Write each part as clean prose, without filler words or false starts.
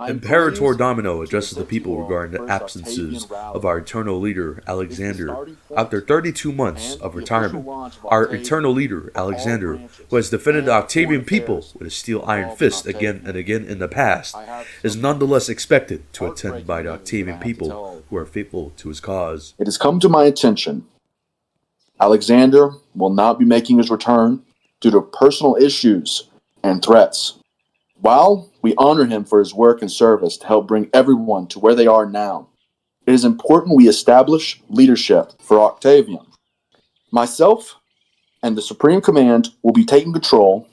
Imperator Domino addresses the people regarding the absences of our eternal leader, Aleczaender. After 32 months of retirement, our eternal leader, Aleczaender, who has defended the Octavian people with a steel iron fist again and again in the past, is nonetheless expected to attend by the Octavian people who are faithful to his cause. It has come to my attention. Aleczaender will not be making his return due to personal issues and threats. While we honor him for his work and service to help bring everyone to where they are now, it is important we establish leadership for Octavian. Myself and the Supreme Command will be taking control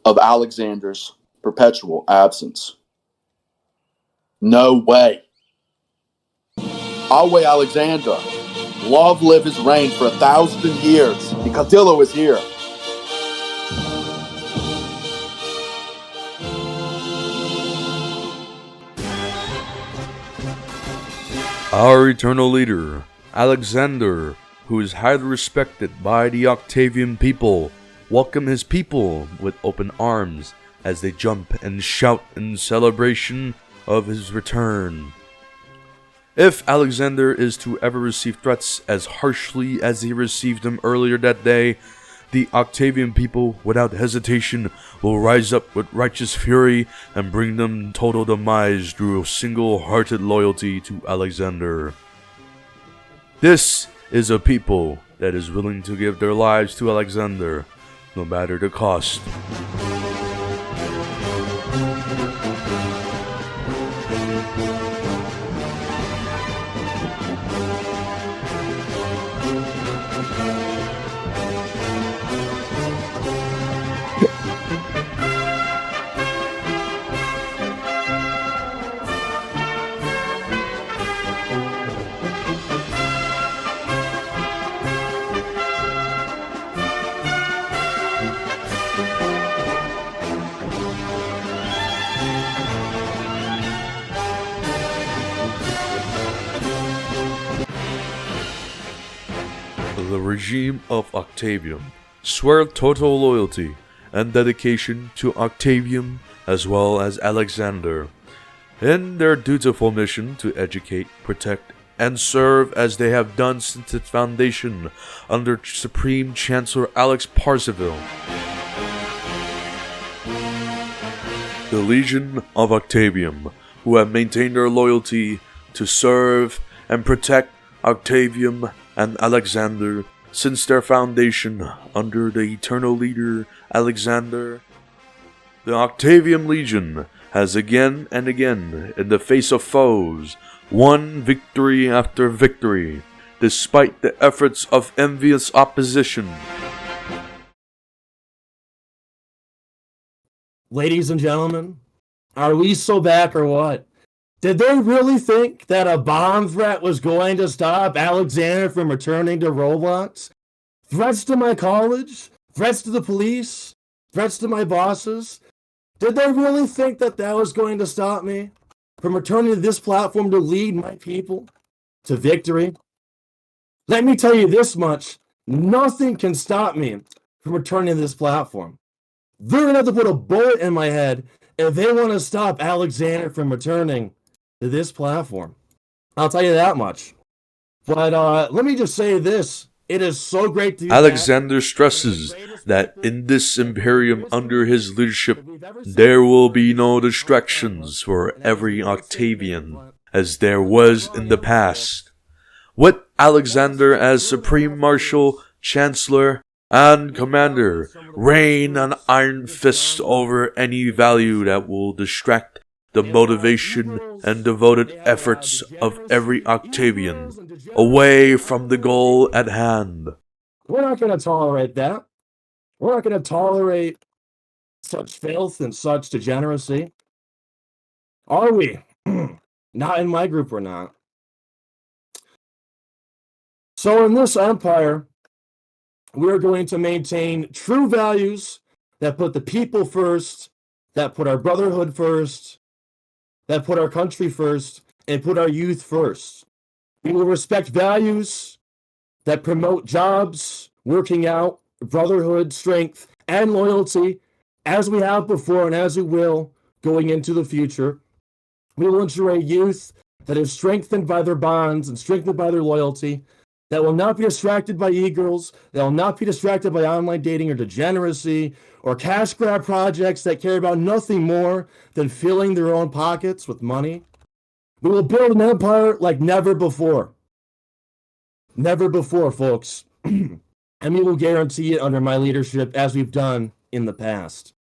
of Alexander's perpetual absence. No way. Away, Aleczaender. Long live his reign for 1,000 years. The Caudillo is here. Our eternal leader, Aleczaender, who is highly respected by the Octavian people, welcome his people with open arms as they jump and shout in celebration of his return. If Aleczaender is to ever receive threats as harshly as he received them earlier that day, the Octavian people, without hesitation, will rise up with righteous fury and bring them total demise through single-hearted loyalty to Aleczaender. This is a people that is willing to give their lives to Aleczander, no matter the cost. The regime of Octavian swear total loyalty and dedication to Octavian as well as Aleczander in their dutiful mission to educate, protect, and serve as they have done since its foundation under Supreme Chancellor Alex Parzival. The Legion of Octavian, who have maintained their loyalty to serve and protect Octavian and Aleczander since their foundation under the eternal leader Aleczander. The Octavian Legion has again and again, in the face of foes, won victory after victory, despite the efforts of envious opposition. Ladies and gentlemen, are we so back or what? Did they really think that a bomb threat was going to stop Aleczander from returning to Roblox? Threats to my college? Threats to the police? Threats to my bosses? Did they really think that that was going to stop me from returning to this platform to lead my people to victory? Let me tell you this much. Nothing can stop me from returning to this platform. They're going to have to put a bullet in my head if they want to stop Aleczander from returning to this platform. I'll tell you that much. But let me just say this. It is so great to be Aleczander stresses that in this Imperium under his leadership, there will be no distractions for every Octavian, as there was in the past. With Aleczander as Supreme Marshal, Chancellor, and Commander, reign an iron fist over any value that will distract the motivation and devoted efforts of every Octavian away from the goal at hand. We're not going to tolerate that. We're not going to tolerate such filth and such degeneracy. Are we? Not in my group, we're not. So in this empire, we're going to maintain true values that put the people first, that put our brotherhood first, that put our country first, and put our youth first. We will respect values that promote jobs, working out, brotherhood, strength, and loyalty, as we have before and as we will going into the future. We will ensure a youth that is strengthened by their bonds and strengthened by their loyalty, that will not be distracted by e-girls, that will not be distracted by online dating or degeneracy or cash grab projects that care about nothing more than filling their own pockets with money. We will build an empire like never before. Never before, folks. And we will guarantee it under my leadership as we've done in the past.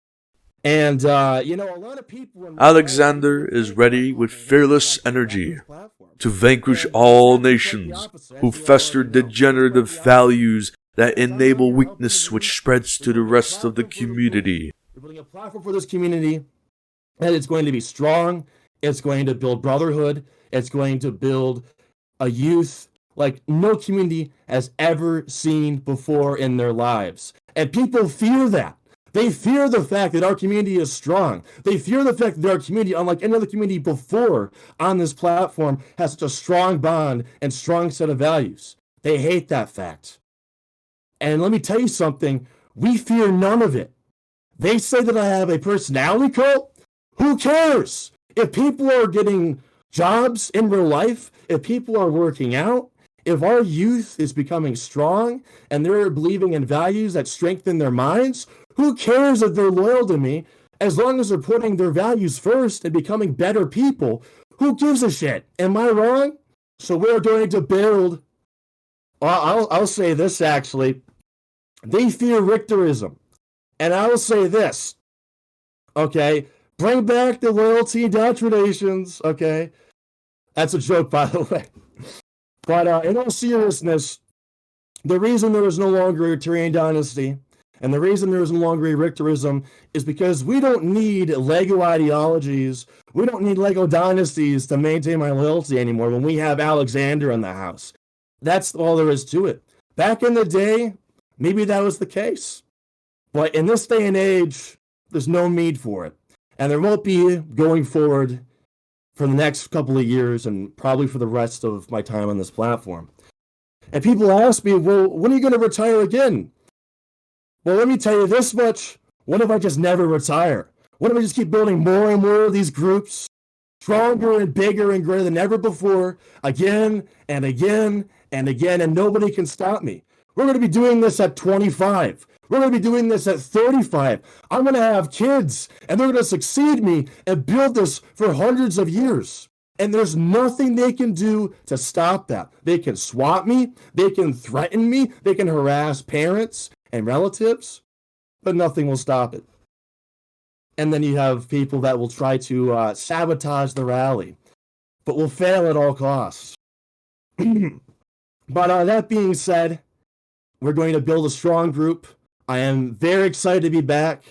And, a lot of people... Aleczaender is ready with fearless energy to vanquish all nations who fester degenerative values that enable weakness which spreads to the rest of the community. We're building a platform for this community, and it's going to be strong. It's going to build brotherhood. It's going to build a youth like no community has ever seen before in their lives. And people fear that. They fear the fact that our community is strong. They fear the fact that our community, unlike any other community before on this platform, has such a strong bond and strong set of values. They hate that fact. And let me tell you something, we fear none of it. They say that I have a personality cult. Who cares? If people are getting jobs in real life, if people are working out, if our youth is becoming strong and they're believing in values that strengthen their minds, who cares if they're loyal to me? As long as they're putting their values first and becoming better people, who gives a shit? Am I wrong? So we're going to build... I'll say this, actually. They fear Richterism. And I will say this. Okay? Bring back the loyalty indoctrinations. Okay? That's a joke, by the way. But in all seriousness, the reason there is no longer a Tyrian dynasty and the reason there is no longer a Richterism is because we don't need Lego ideologies. We don't need Lego dynasties to maintain my loyalty anymore when we have Aleczaender in the house. That's all there is to it. Back in the day, maybe that was the case. But in this day and age, there's no need for it. And there won't be going forward for the next couple of years and probably for the rest of my time on this platform. And people ask me, well, when are you going to retire again? Well, let me tell you this much. What if I just never retire? What if I just keep building more and more of these groups, stronger and bigger and greater than ever before, again and again and again, and nobody can stop me? We're going to be doing this at 25. We're going to be doing this at 35. I'm going to have kids, and they're going to succeed me and build this for hundreds of years. And there's nothing they can do to stop that. They can swat me. They can threaten me. They can harass parents and relatives, but nothing will stop it. And then you have people that will try to sabotage the rally, but will fail at all costs. But that being said, we're going to build a strong group. I am very excited to be back,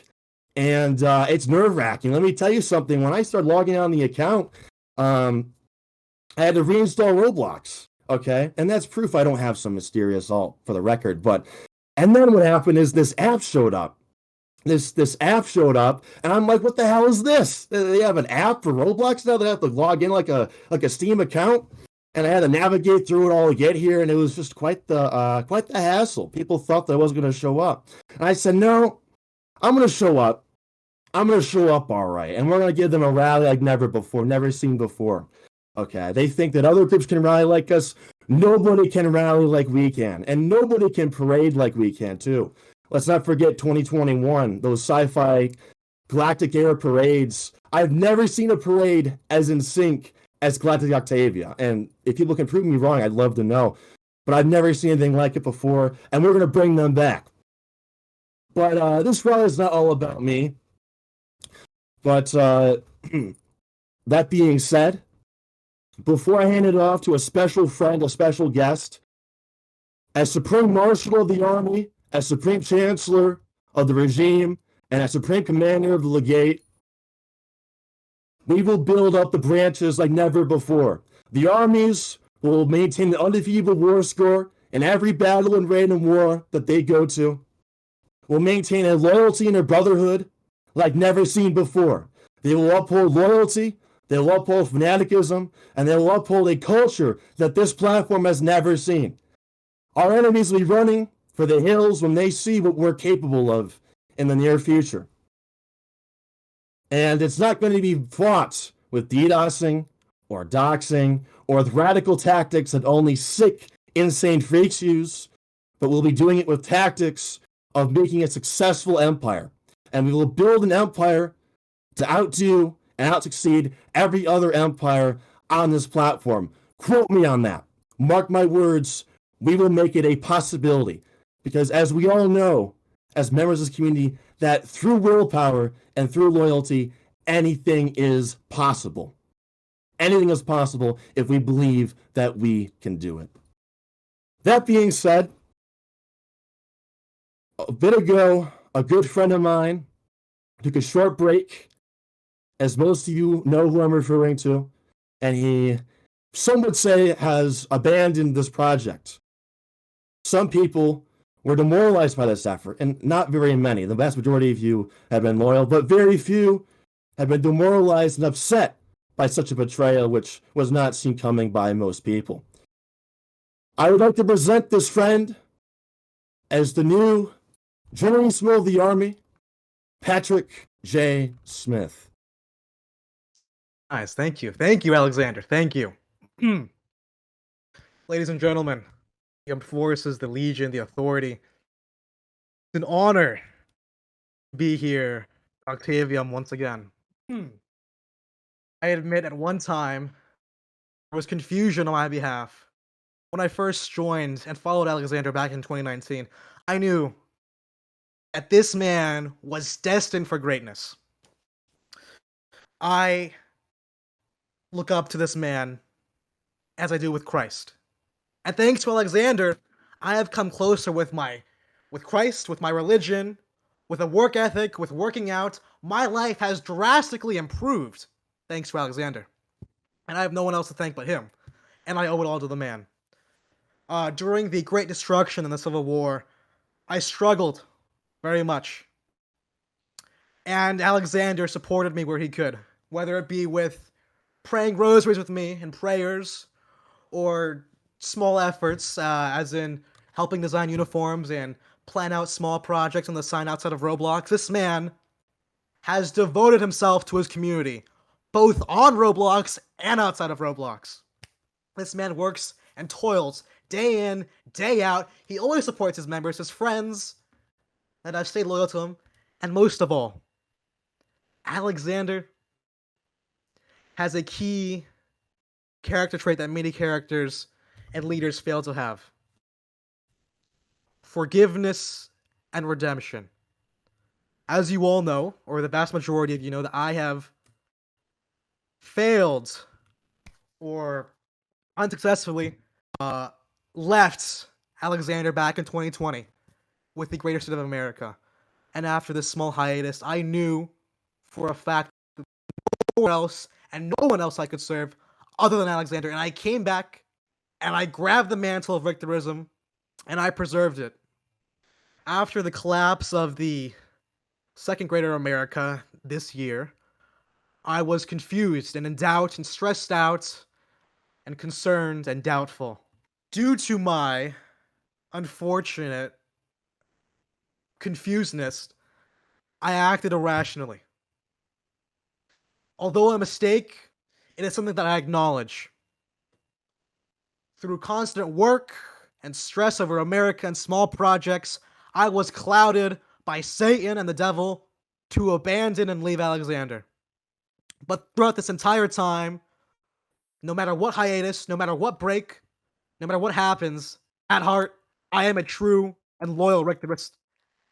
and it's nerve-wracking. Let me tell you something. When I started logging on the account, I had to reinstall Roblox, okay? And that's proof I don't have some mysterious alt, for the record. And then what happened is this app showed up. This app showed up, and I'm like, what the hell is this? They have an app for Roblox now? They have to log in like a Steam account? And I had to navigate through it all to get here, and it was just quite the hassle. People thought that I wasn't going to show up. And I said, no, I'm going to show up. I'm going to show up all right. And we're going to give them a rally like never before, never seen before. Okay, they think that other groups can rally like us. Nobody can rally like we can. And nobody can parade like we can, too. Let's not forget 2021, those sci-fi Galactic Era parades. I've never seen a parade as in sync as Galactic Octavia. And if people can prove me wrong, I'd love to know. But I've never seen anything like it before, and we're going to bring them back. But this rally is not all about me. But that being said, before I hand it off to a special friend, a special guest, as Supreme Marshal of the Army, as Supreme Chancellor of the regime, and as Supreme Commander of the Legate, we will build up the branches like never before. The armies will maintain the undefeatable war score in every battle and raid and war that they go to. Will maintain a loyalty and a brotherhood like never seen before. They will uphold loyalty, they will uphold fanaticism, and they will uphold a culture that this platform has never seen. Our enemies will be running for the hills when they see what we're capable of in the near future. And it's not going to be fought with DDoSing or doxing or with radical tactics that only sick, insane freaks use, but we'll be doing it with tactics of making a successful empire. And we will build an empire to outdo and outsucceed every other empire on this platform. Quote me on that. Mark my words, we will make it a possibility. Because as we all know, as members of this community, that through willpower and through loyalty, anything is possible. Anything is possible if we believe that we can do it. That being said, a bit ago, a good friend of mine took a short break, as most of you know who I'm referring to, and he, some would say, has abandoned this project. Some people were demoralized by this effort, and not very many. The vast majority of you have been loyal, but very few have been demoralized and upset by such a betrayal, which was not seen coming by most people. I would like to present this friend as the new General Smith of the Army, Patrick J. Smith. Nice, thank you. Thank you, Aleczaender. Thank you. Ladies and gentlemen, the Armed Forces, the Legion, the Authority. It's an honor to be here, Octavium, once again. I admit at one time there was confusion on my behalf. When I first joined and followed Aleczaender back in 2019, I knew that this man was destined for greatness. I look up to this man as I do with Christ. And thanks to Aleczaender, I have come closer with Christ, with my religion, with a work ethic, with working out. My life has drastically improved thanks to Aleczaender. And I have no one else to thank but him. And I owe it all to the man. During the Great Destruction and the Civil War, I struggled very much. And Aleczaender supported me where he could, whether it be with praying rosaries with me and prayers, or small efforts, as in helping design uniforms and plan out small projects on the sign outside of Roblox. This man has devoted himself to his community, both on Roblox and outside of Roblox. This man works and toils day in, day out. He always supports his members, his friends, and I've stayed loyal to him. And most of all, Aleczaender has a key character trait that many characters and leaders fail to have. Forgiveness and redemption. As you all know, or the vast majority of you know, that I have failed or unsuccessfully left Aleczaender back in 2020 with the greater state of America. And after this small hiatus, I knew for a fact that no one else and no one else I could serve other than Aleczaender. And I came back and I grabbed the mantle of Richterism and I preserved it. After the collapse of the Second Greater America this year, I was confused and in doubt and stressed out and concerned and doubtful. Due to my unfortunate confusedness, I acted irrationally. Although a mistake, it is something that I acknowledge. Through constant work and stress over America and small projects, I was clouded by Satan and the devil to abandon and leave Aleczaender. But throughout this entire time, no matter what hiatus, no matter what break, no matter what happens, at heart, I am a true and loyal Richterist,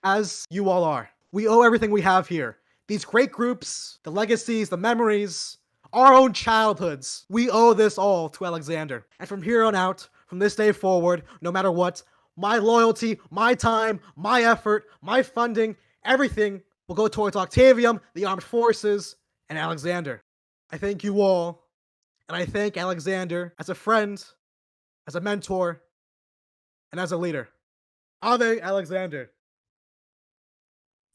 as you all are. We owe everything we have here. These great groups, the legacies, the memories, our own childhoods. We owe this all to Aleczaender. And from here on out, from this day forward, no matter what, my loyalty, my time, my effort, my funding, everything will go towards Octavium, the Armed Forces, and Aleczaender. I thank you all, and I thank Aleczaender as a friend, as a mentor, and as a leader. Ave Aleczaender.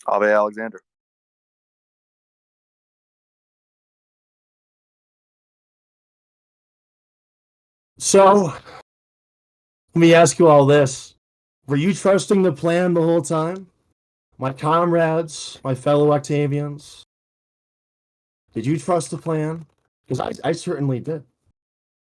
Ave Aleczaender. So, let me ask you all this. Were you trusting the plan the whole time? My comrades, my fellow Octavians? Did you trust the plan? Because I certainly did.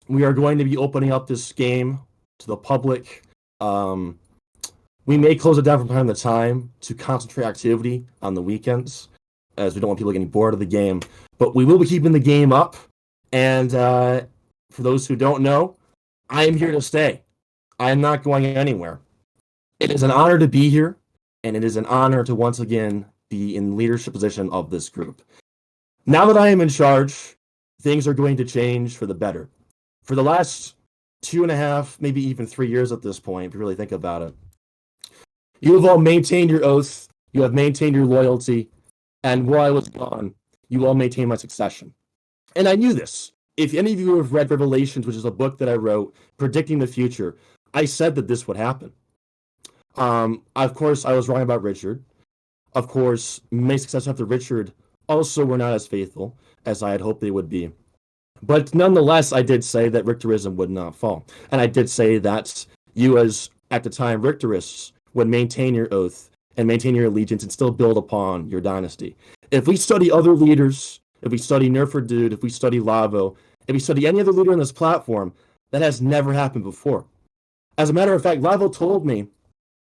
We are going to be opening up this game to the public. We may close it down from time to time to concentrate activity on the weekends, as we don't want people getting bored of the game. But we will be keeping the game up. And for those who don't know, I am here to stay. I am not going anywhere. It is an honor to be here, and it is an honor to once again be in leadership position of this group. Now that I am in charge, things are going to change for the better. For the last 2.5, maybe even 3 years at this point, if you really think about it, you have all maintained your oath, you have maintained your loyalty, and while I was gone, you all maintained my succession. And I knew this. If any of you have read Revelations, which is a book that I wrote predicting the future, I said that this would happen. Of course, I was wrong about Richard. Of course, many successors after Richard also were not as faithful as I had hoped they would be. But nonetheless, I did say that Richterism would not fall. And I did say that you, as at the time Richterists, would maintain your oath and maintain your allegiance and still build upon your dynasty. If we study other leaders, if we study Nerferdude, if we study Lavo, if we study any other leader on this platform, that has never happened before. As a matter of fact, Lavo told me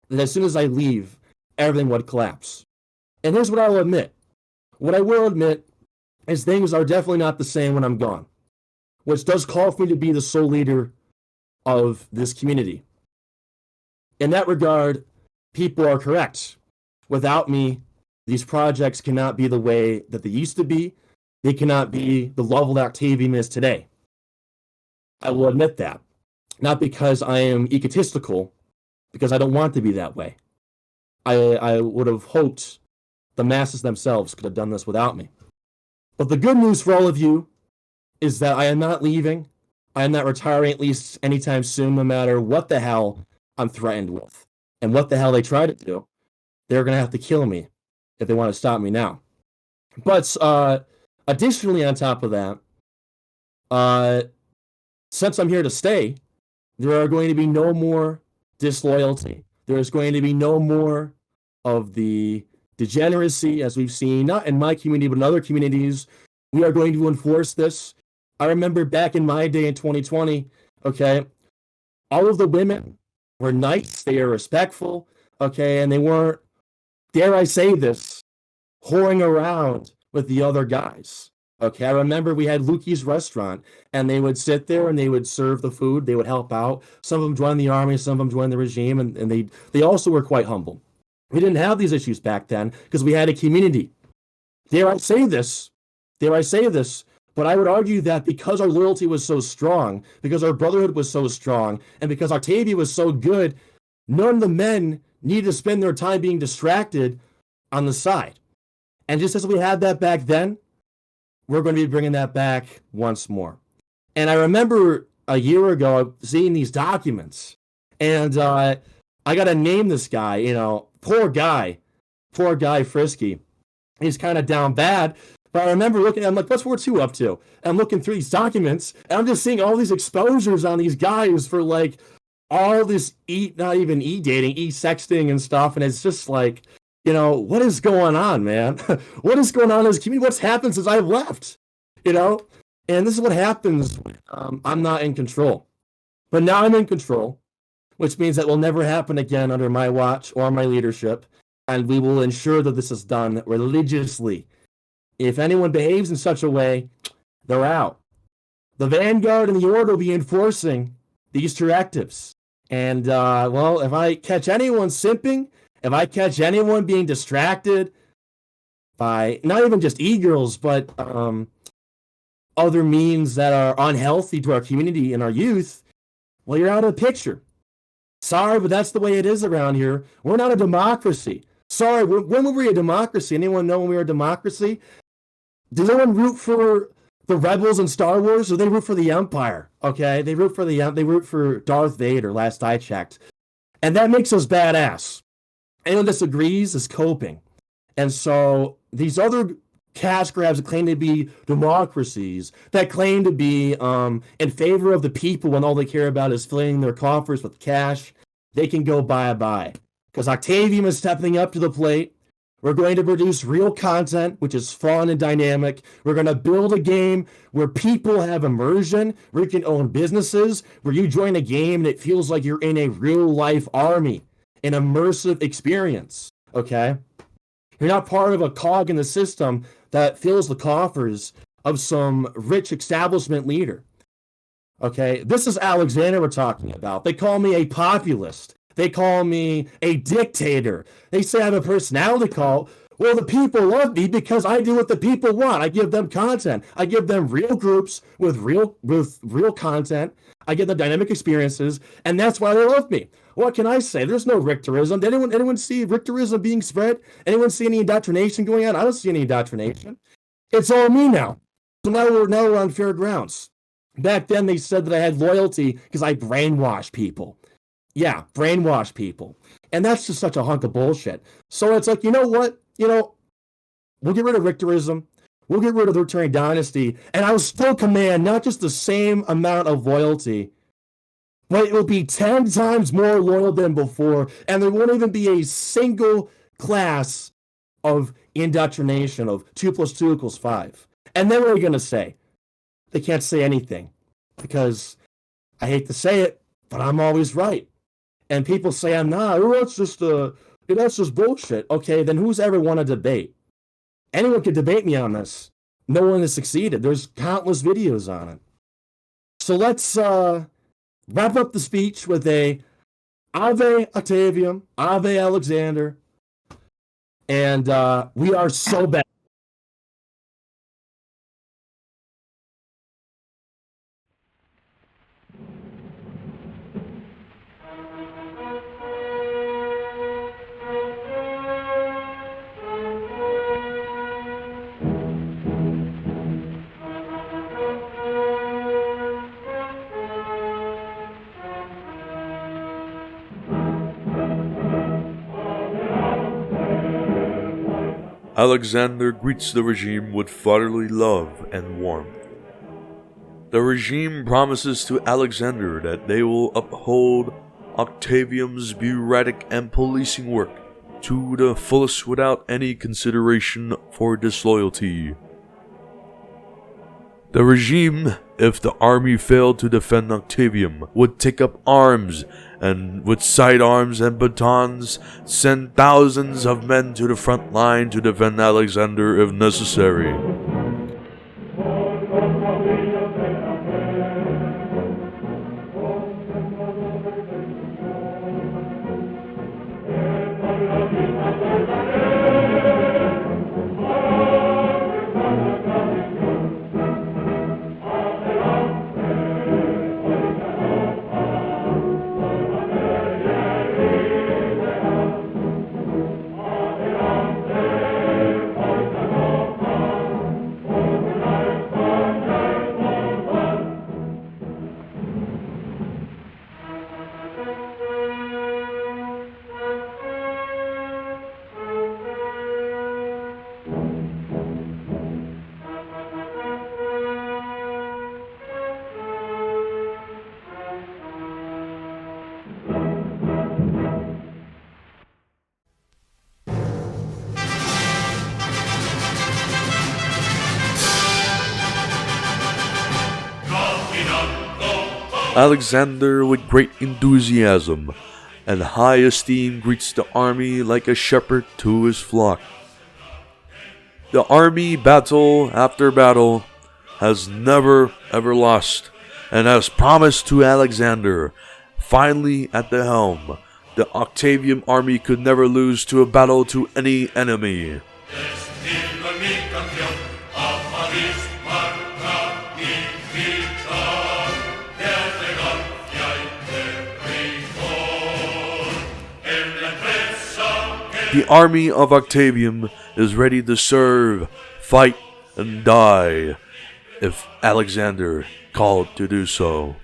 that as soon as I leave, everything would collapse. And here's what I will admit. What I will admit is things are definitely not the same when I'm gone, which does call for me to be the sole leader of this community. In that regard, people are correct. Without me, these projects cannot be the way that they used to be. They cannot be the level that Octavian is today. I will admit that. Not because I am egotistical, because I don't want to be that way. I would have hoped the masses themselves could have done this without me. But the good news for all of you is that I am not leaving. I am not retiring, at least anytime soon, no matter what the hell I'm threatened with. And what the hell they try to do. They're going to have to kill me if they want to stop me now. But additionally, on top of that, since I'm here to stay, there are going to be no more disloyalty. There is going to be no more of the degeneracy, as we've seen, not in my community, but in other communities. We are going to enforce this. I remember back in my day in 2020, okay, all of the women were nice, they were respectful, okay, and they weren't, dare I say this, whoring around with the other guys. Okay, I remember we had Lukey's restaurant, and they would sit there and they would serve the food. They would help out. Some of them joined the army, some of them joined the regime, and they also were quite humble. We didn't have these issues back then because we had a community. Dare I say this, but I would argue that because our loyalty was so strong, because our brotherhood was so strong, and because Octavia was so good, none of the men needed to spend their time being distracted on the side. And just as we had that back then, we're going to be bringing that back once more. And I remember a year ago seeing these documents, and I got to name this guy, poor guy, Frisky. He's kind of down bad. But I remember looking, I'm like, what's War II up to? And I'm looking through these documents, and I'm just seeing all these exposures on these guys for like all this not even e-dating, e-sexting and stuff. And it's just like, what is going on, man? What is going on in this community? What's happened since I've left? And this is what happens when I'm not in control. But now I'm in control, which means that will never happen again under my watch or my leadership. And we will ensure that this is done religiously. If anyone behaves in such a way, they're out. The Vanguard and the Order will be enforcing these directives. And, if I catch anyone simping, if I catch anyone being distracted by not even just e-girls, but other means that are unhealthy to our community and our youth, well, you're out of the picture. Sorry, but that's the way it is around here. We're not a democracy. Sorry, when were we a democracy? Anyone know when we were a democracy? Does anyone root for the rebels in Star Wars, or they root for the Empire? Okay, they root for Darth Vader. Last I checked, and that makes us badass. Anyone disagrees is coping, and so these other cash grabs that claim to be democracies, that claim to be in favor of the people when all they care about is filling their coffers with cash, they can go bye-bye. Because Octavium is stepping up to the plate. We're going to produce real content, which is fun and dynamic. We're going to build a game where people have immersion, where you can own businesses, where you join a game and it feels like you're in a real life army, an immersive experience. Okay? You're not part of a cog in the system that fills the coffers of some rich establishment leader. Okay? This is Aleczaender we're talking about. They call me a populist. They call me a dictator. They say I have a personality cult. Well, the people love me because I do what the people want. I give them content. I give them real groups with real content. I give them dynamic experiences, and that's why they love me. What can I say? There's no Richterism. Did anyone see Richterism being spread? Anyone see any indoctrination going on? I don't see any indoctrination. It's all me now. So now we're on fair grounds. Back then they said that I had loyalty because I brainwashed people. Yeah, brainwash people. And that's just such a hunk of bullshit. So it's like, you know what? We'll get rid of Richterism. We'll get rid of the Returning Dynasty. And I will still command not just the same amount of loyalty, but it will be 10 times more loyal than before. And there won't even be a single class of indoctrination of 2 + 2 = 5. And then what are we going to say? They can't say anything. Because I hate to say it, but I'm always right. And people say I'm not. Oh, that's just bullshit. Okay, then who's ever won a debate? Anyone could debate me on this. No one has succeeded. There's countless videos on it. So let's wrap up the speech with a Ave Octavium, Ave Aleczaender, and we are so bad. Aleczaender greets the regime with fatherly love and warmth. The regime promises to Aleczander that they will uphold Octavium's bureaucratic and policing work to the fullest without any consideration for disloyalty. The regime, if the army failed to defend Octavium, would take up arms and with sidearms and batons send thousands of men to the front line to defend Aleczander if necessary. Aleczander, with great enthusiasm and high esteem, greets the army like a shepherd to his flock. The army, battle after battle, has never ever lost, and has promised to Aleczander, finally at the helm, the Octavian army could never lose to a battle to any enemy. The army of Octavian is ready to serve, fight, and die, if Aleczander called to do so,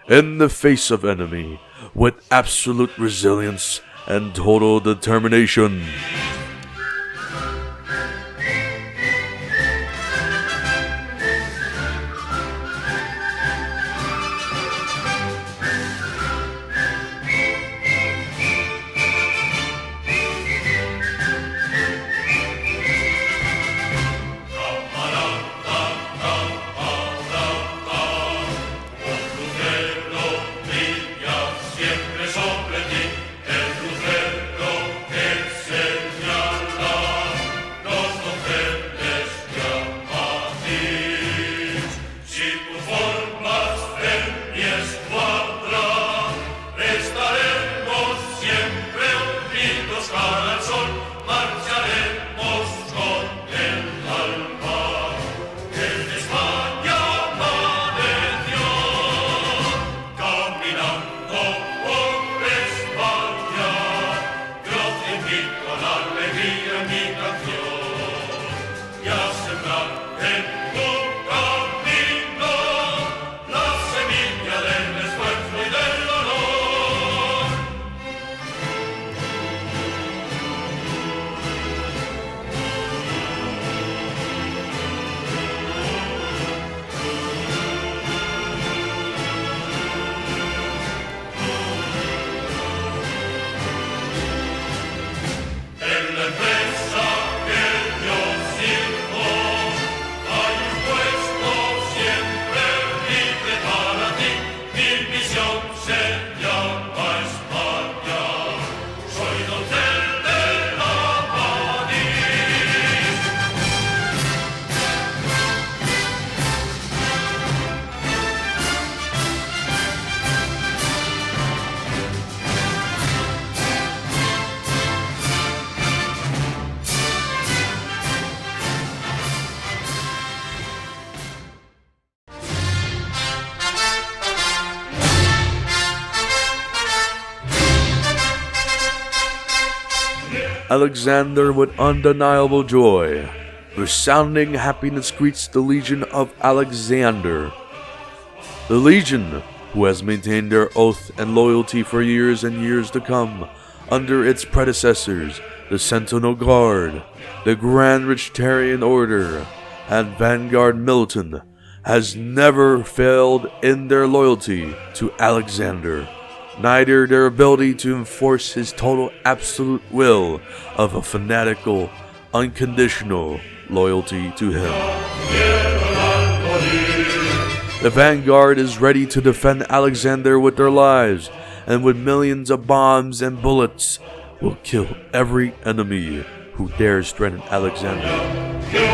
in the face of enemy, with absolute resilience and total determination. Aleczaender with undeniable joy. Resounding happiness greets the Legion of Aleczaender. The Legion, who has maintained their oath and loyalty for years and years to come, under its predecessors, the Sentinel Guard, the Grand Richterian Order, and Vanguard Militant, has never failed in their loyalty to Aleczaender, neither their ability to enforce his total absolute will of a fanatical, unconditional loyalty to him. The Vanguard is ready to defend Aleczaender with their lives, and with millions of bombs and bullets, will kill every enemy who dares threaten Aleczander.